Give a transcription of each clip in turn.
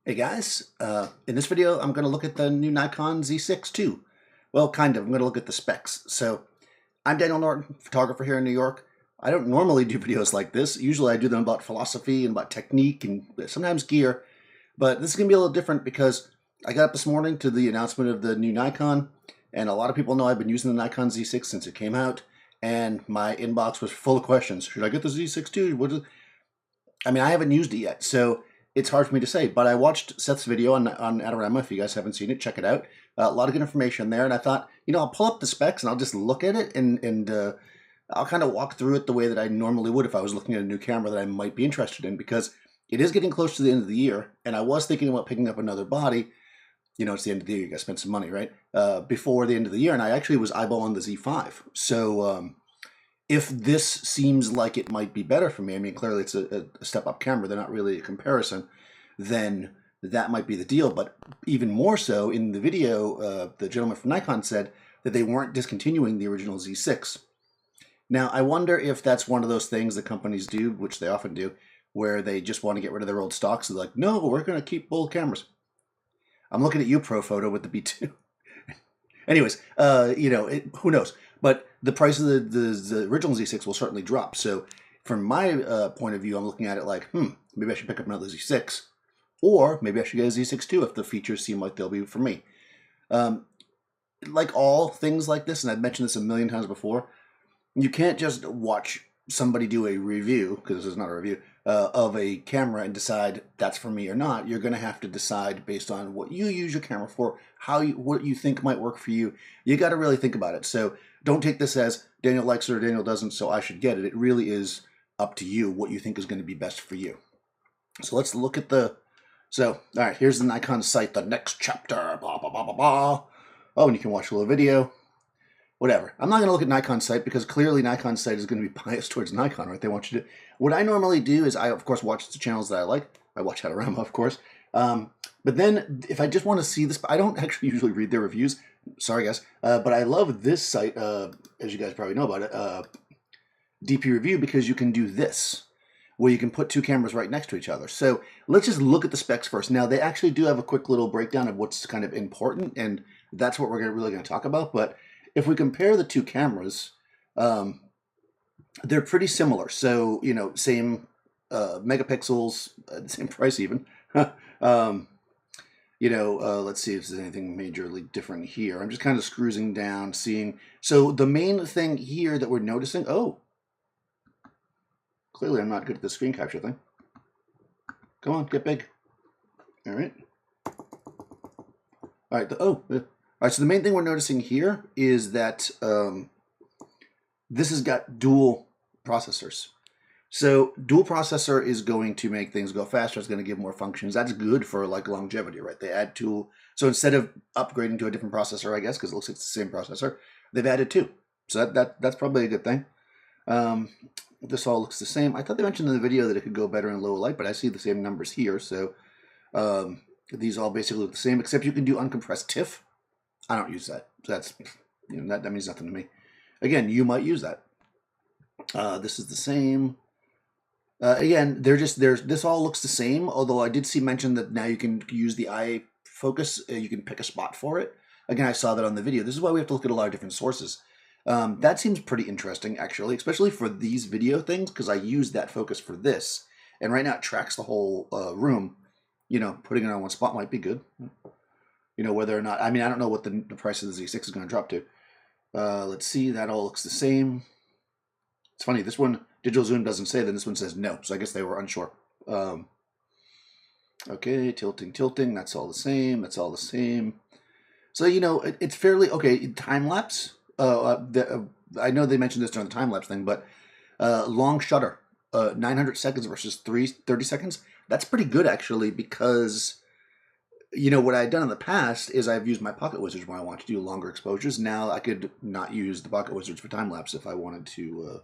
Hey guys, in this video I'm going to look at the new Nikon Z6 too. Well, kind of. I'm going to look at the specs. So, I'm Daniel Norton, photographer here in New York. I don't normally do videos like this. Usually I do them about philosophy and about technique and sometimes gear. But this is going to be a little different because I got up this morning to the announcement of the new Nikon, and a lot of people know I've been using the Nikon Z6 since it came out, and my inbox was full of questions. Should I get the Z6 too? I haven't used it yet, so it's hard for me to say. But I watched Seth's video on Adorama. If you guys haven't seen it, check it out. A lot of good information there, and I thought, I'll pull up the specs and I'll just look at it and I'll kind of walk through it the way that I normally would if I was looking at a new camera that I might be interested in, because it is getting close to the end of the year, and I was thinking about picking up another body. It's the end of the year. You got to spend some money, right? Before the end of the year, and I actually was eyeballing the Z5. So if this seems like it might be better for me, clearly it's a step-up camera, they're not really a comparison, then that might be the deal. But even more so, in the video, the gentleman from Nikon said that they weren't discontinuing the original Z6. Now, I wonder if that's one of those things that companies do, which they often do, where they just want to get rid of their old stocks. They're like, no, we're going to keep old cameras. I'm looking at you, Profoto, with the B2. Anyways, who knows? But the price of the original Z6 will certainly drop. So from my point of view, I'm looking at it like, maybe I should pick up another Z6. Or maybe I should get a Z6 too if the features seem like they'll be for me. Like all things like this, and I've mentioned this a million times before, you can't just watch somebody do a review, because this is not a review, of a camera and decide that's for me or not. You're going to have to decide based on what you use your camera for, what you think might work for you. You got to really think about it. So don't take this as Daniel likes it or Daniel doesn't, so I should get it. It really is up to you what you think is going to be best for you. So let's look at all right, here's the Nikon site, the next chapter, blah, blah, blah, blah, blah. Oh, and you can watch a little video. Whatever. I'm not going to look at Nikon's site because clearly Nikon's site is going to be biased towards Nikon, right? They want you to. What I normally do is I, of course, watch the channels that I like. I watch Adorama, of course. But then if I just want to see this, I don't actually usually read their reviews. Sorry, guys. But I love this site, as you guys probably know about it, DP Review, because you can do this, where you can put two cameras right next to each other. So let's just look at the specs first. Now, they actually do have a quick little breakdown of what's kind of important, and that's what we're really going to talk about. But if we compare the two cameras, they're pretty similar. So, same megapixels, same price even. Let's see if there's anything majorly different here. I'm just kind of cruising down, seeing. So the main thing here that we're noticing, clearly I'm not good at the screen capture thing. Come on, get big. All right. All right, all right, so the main thing we're noticing here is that this has got dual processors. So dual processor is going to make things go faster. It's going to give more functions. That's good for like longevity, right? They add two. So instead of upgrading to a different processor, I guess, because it looks like it's the same processor, they've added two. So that's probably a good thing. This all looks the same. I thought they mentioned in the video that it could go better in low light, but I see the same numbers here. So these all basically look the same, except you can do uncompressed TIFF. I don't use that. That's that means nothing to me. Again, you might use that. This is the same. Again, this all looks the same. Although I did see mention that now you can use the eye focus. You can pick a spot for it. Again, I saw that on the video. This is why we have to look at a lot of different sources. That seems pretty interesting, actually, especially for these video things, because I use that focus for this, and right now it tracks the whole room. Putting it on one spot might be good. Whether or not, I don't know what the price of the Z6 is going to drop to. Let's see, that all looks the same. It's funny, this one, digital zoom doesn't say, then this one says no, so I guess they were unsure. Okay, tilting, that's all the same, So, it's fairly, okay, time-lapse, I know they mentioned this during the time-lapse thing, but long shutter, 900 seconds versus 30 seconds, that's pretty good, actually, because what I'd done in the past is I've used my pocket wizards when I want to do longer exposures. Now I could not use the pocket wizards for time lapse if I wanted to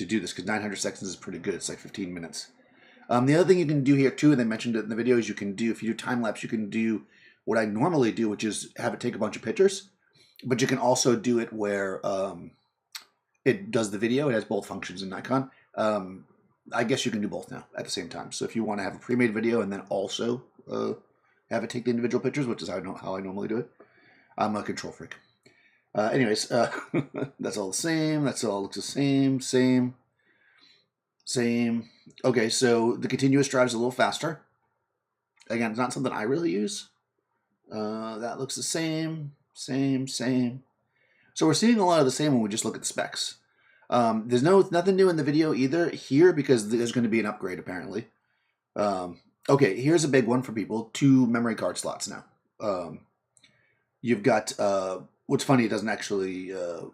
do this, because 900 seconds is pretty good. It's like 15 minutes. The other thing you can do here too, and they mentioned it in the video, is you can do, if you do time lapse, you can do what I normally do, which is have it take a bunch of pictures. But you can also do it where it does the video. It has both functions in Nikon. I guess you can do both now at the same time. So if you want to have a pre-made video and then also have it take the individual pictures, which is how I normally do it. I'm a control freak. Anyways, that's all the same. That's all looks the same. Same. Okay, so the continuous drive is a little faster. Again, it's not something I really use. That looks the same. So we're seeing a lot of the same when we just look at the specs. There's nothing new in the video either here because there's going to be an upgrade apparently. Okay, here's a big one for people. 2 memory card slots now. You've got, what's funny, it doesn't actually show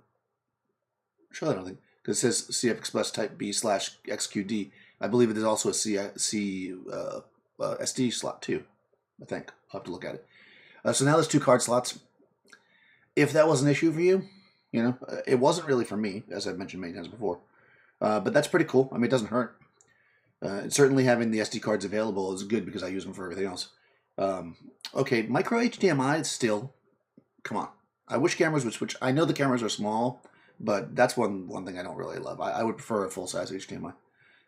that, I don't think, because it says CF Express Type B/XQD. I believe it is also a SD slot too, I think. I'll have to look at it. So now there's 2 card slots. If that was an issue for you, it wasn't really for me, as I've mentioned many times before. But that's pretty cool. I mean, it doesn't hurt. Certainly having the SD cards available is good because I use them for everything else. Okay, micro HDMI is still, come on. I wish cameras would switch. I know the cameras are small, but that's one thing I don't really love. I would prefer a full-size HDMI.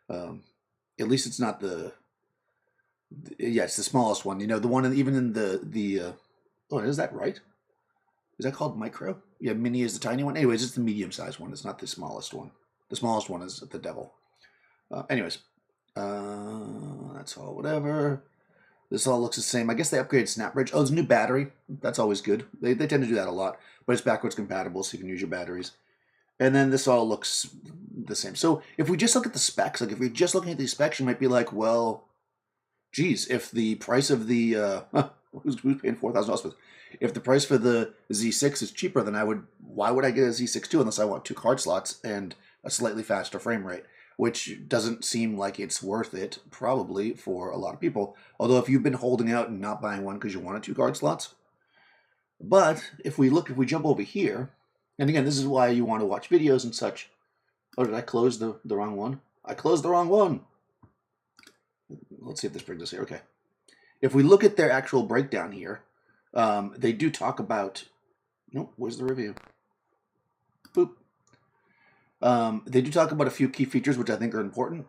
At least it's not it's the smallest one. The one even in oh, is that right? Is that called micro? Yeah, mini is the tiny one. Anyways, it's the medium-sized one. It's not the smallest one. The smallest one is the devil. Anyways, that's all whatever. This all looks the same. I guess they upgraded SnapBridge. Oh, there's a new battery. That's always good. They tend to do that a lot, but it's backwards compatible, so you can use your batteries. And then this all looks the same. So if we just look at the specs, like if we're just looking at these specs, you might be like, well, geez, if the price of the who's paying $4,000 for this? If the price for the Z6 is cheaper, then why would I get a Z6 II unless I want 2 card slots and a slightly faster frame rate? Which doesn't seem like it's worth it, probably, for a lot of people. Although if you've been holding out and not buying one because you wanted 2 card slots. But if we jump over here, and again, this is why you want to watch videos and such. Oh, did I close the wrong one? I closed the wrong one. Let's see if this brings us here. Okay. If we look at their actual breakdown here, they do talk about, nope, where's the review? Boop. They do talk about a few key features which I think are important.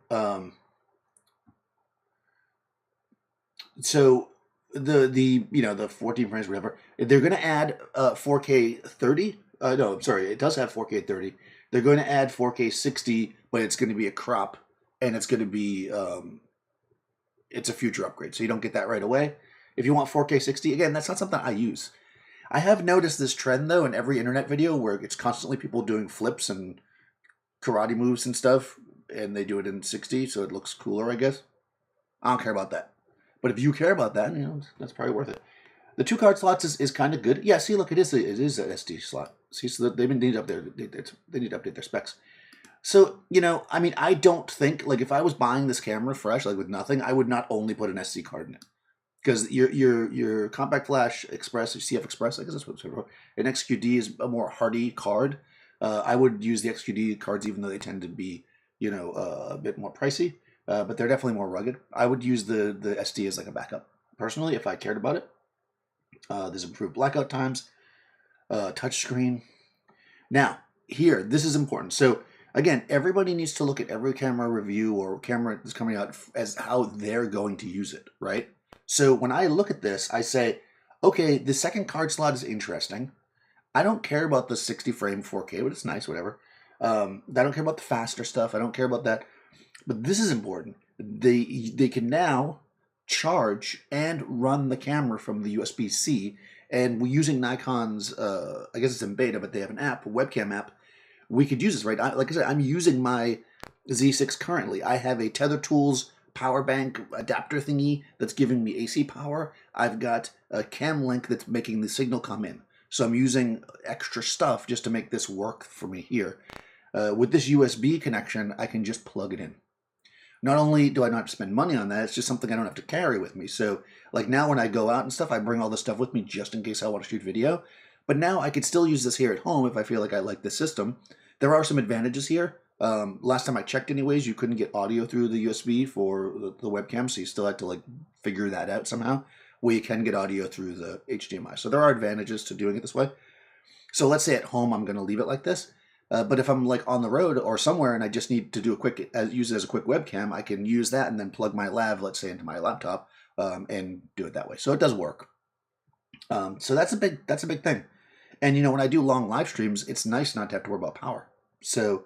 So the 14 frames, whatever, they're going to add 4K 30. No, I'm sorry, it does have 4K 30. They're going to add 4K 60, but it's going to be a crop, and it's going to be it's a future upgrade, so you don't get that right away. If you want 4K 60, again, that's not something I use. I have noticed this trend though in every internet video where it's constantly people doing flips and karate moves and stuff, and they do it in 60, so it looks cooler, I guess. I don't care about that. But if you care about that, that's probably worth it. The 2 card slots is kind of good. Yeah, see, look, it is an SD slot. See, so they need to update their specs. So, I mean, I don't think, like, if I was buying this camera fresh, like with nothing, I would not only put an SD card in it. Because your Compact Flash Express, or CF Express, I guess that's what it's for, an XQD is a more hardy card. I would use the XQD cards even though they tend to be, a bit more pricey. But they're definitely more rugged. I would use the SD as like a backup, personally, if I cared about it. There's improved blackout times, touchscreen. Now, here, this is important. So, again, everybody needs to look at every camera review or camera that's coming out as how they're going to use it, right? So when I look at this, I say, okay, the second card slot is interesting. I don't care about the 60 frame 4K, but it's nice, whatever. I don't care about the faster stuff. I don't care about that. But this is important. They can now charge and run the camera from the USB-C. And we're using Nikon's, I guess it's in beta, but they have an app, a webcam app. We could use this, right? Like I said, I'm using my Z6 currently. I have a Tether Tools power bank adapter thingy that's giving me AC power. I've got a cam link that's making the signal come in. So I'm using extra stuff just to make this work for me here. With this USB connection, I can just plug it in. Not only do I not have to spend money on that, it's just something I don't have to carry with me. So like now when I go out and stuff, I bring all this stuff with me just in case I want to shoot video. But now I could still use this here at home if I feel like I like this system. There are some advantages here. Last time I checked anyways, you couldn't get audio through the USB for the webcam, so you still had to like figure that out somehow, where you can get audio through the HDMI. So there are advantages to doing it this way. So let's say at home I'm going to leave it like this. But if I'm like on the road or somewhere and I just need to do use it as a quick webcam, I can use that and then plug my lav, let's say, into my laptop and do it that way. So it does work. So that's a big thing. And, you know, when I do long live streams, it's nice not to have to worry about power. So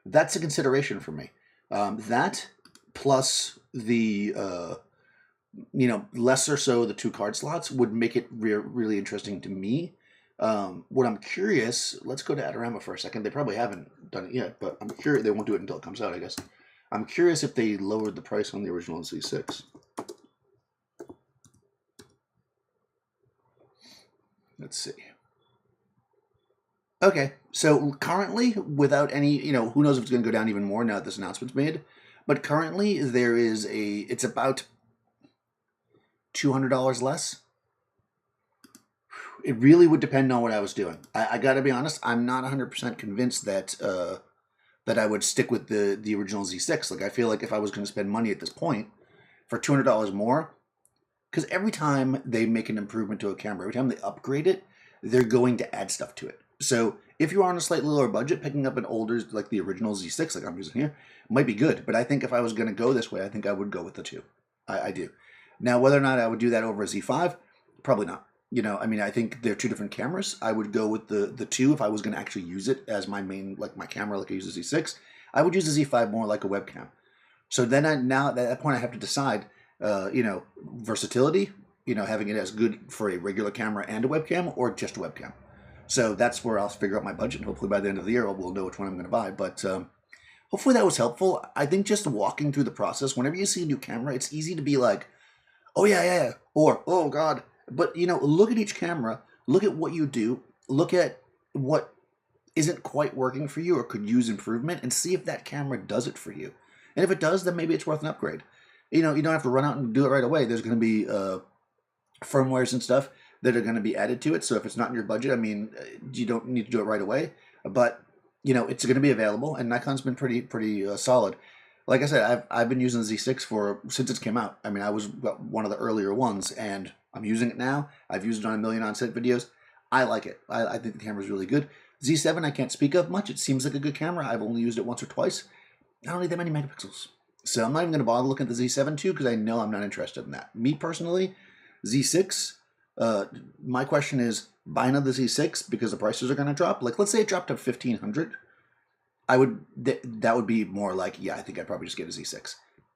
that's a consideration for me. That plus the, you know, less or so the 2 card slots would make it really interesting to me. What I'm curious, let's go to Adorama for a second. They probably haven't done it yet, but I'm curious. They won't do it until it comes out, I guess. I'm curious if they lowered the price on the original Z6. Let's see. Okay, so currently, without any, you know, who knows if it's going to go down even more now that this announcement's made, but currently there is it's about $200 less. It really would depend on what I was doing. I got to be honest, I'm not 100% convinced that that I would stick with the original Z6. Like, I feel like if I was going to spend money at this point for $200 more, because every time they make an improvement to a camera, every time they upgrade it, they're going to add stuff to it. So if you're on a slightly lower budget, picking up an older, like the original Z6, like I'm using here, might be good. But I think if I was going to go this way, I think I would go with the 2. I do. Now, whether or not I would do that over a Z5, probably not. You know, I mean, I think they're 2 different cameras. I would go with the 2 if I was going to actually use it as my main, like my camera, like I use the Z6. I would use the Z5 more like a webcam. So then now at that point, I have to decide, you know, versatility, you know, having it as good for a regular camera and a webcam, or just a webcam. So that's where I'll figure out my budget. Hopefully by the end of the year, we'll know which one I'm going to buy. But hopefully that was helpful. I think just walking through the process, whenever you see a new camera, it's easy to be like, oh, yeah, or, oh, God. But, you know, look at each camera, look at what you do, look at what isn't quite working for you or could use improvement, and see if that camera does it for you. And if it does, then maybe it's worth an upgrade. You know, you don't have to run out and do it right away. There's going to be firmwares and stuff that are going to be added to it. So if it's not in your budget, I mean, you don't need to do it right away. But, you know, it's going to be available, and Nikon's been pretty solid. Like I said, I've been using the Z6 since it came out. I mean, I was one of the earlier ones, and I'm using it now. I've used it on a million on-set videos. I like it. I think the camera's really good. Z7 I can't speak of much. It seems like a good camera. I've only used it once or twice. I don't need that many megapixels. So I'm not even going to bother looking at the Z7 too, because I know I'm not interested in that. Me personally, Z6, my question is, buy another Z6 because the prices are going to drop? Like, let's say it dropped to $1,500. That would be more like, yeah, I think I'd probably just get a Z6.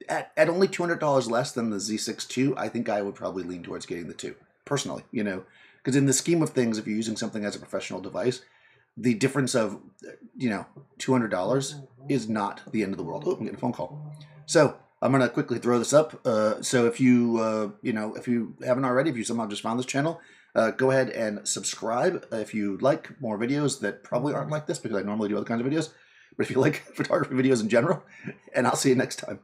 At only $200 less than the Z6 II, I think I would probably lean towards getting the 2, personally, you know. Because in the scheme of things, if you're using something as a professional device, the difference of, you know, $200 is not the end of the world. Oh, I'm getting a phone call. So I'm going to quickly throw this up. So if you, you know, if you haven't already, if you somehow just found this channel, go ahead and subscribe if you like more videos that probably aren't like this, because I normally do other kinds of videos. But if you like photography videos in general, and I'll see you next time.